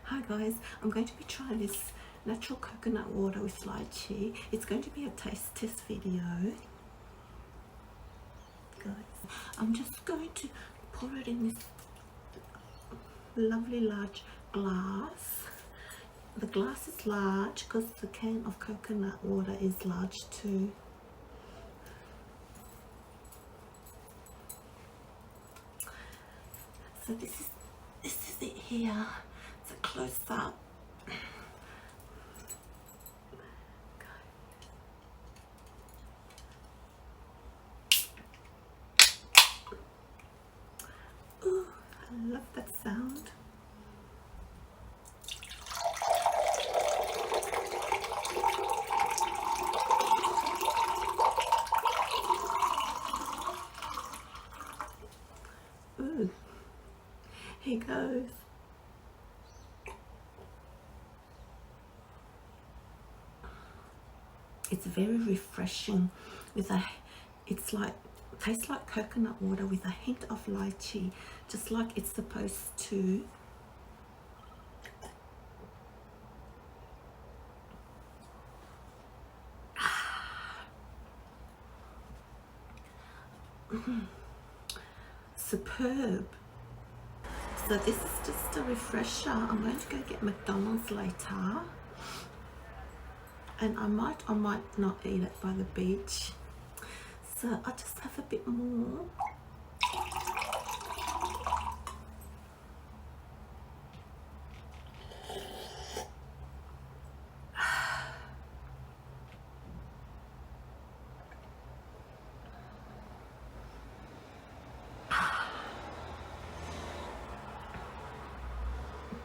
Hi guys, I'm going to be trying this natural coconut water with lychee. It's going to be a taste test video. Guys, I'm just going to pour it in this lovely large glass. The glass is large because the can of coconut water is large too. So this is it here. It's a close up. Ooh, I love that sound. Ooh, here goes. It's very refreshing with tastes like coconut water with a hint of lychee, just like it's supposed to. Superb. So this is just a refresher. I'm going to go get McDonald's later, and I might not eat it by the beach, so I'll just have a bit more.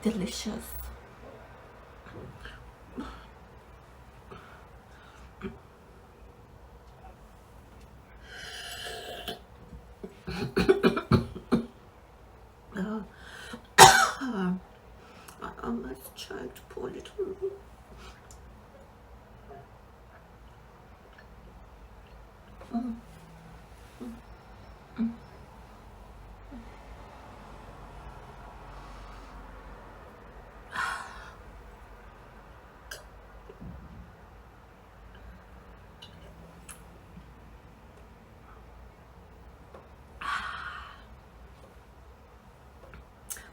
Delicious. Oh, I almost choked, poor little me.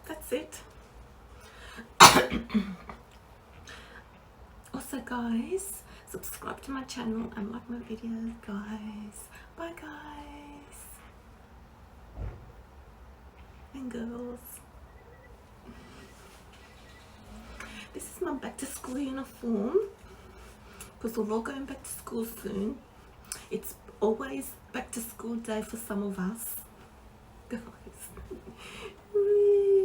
That's it. Also guys, subscribe to my channel and like my videos, guys. Bye guys and girls. This is my back to school uniform, because we're all going back to school soon. It's always back to school day for some of us, guys. Wee.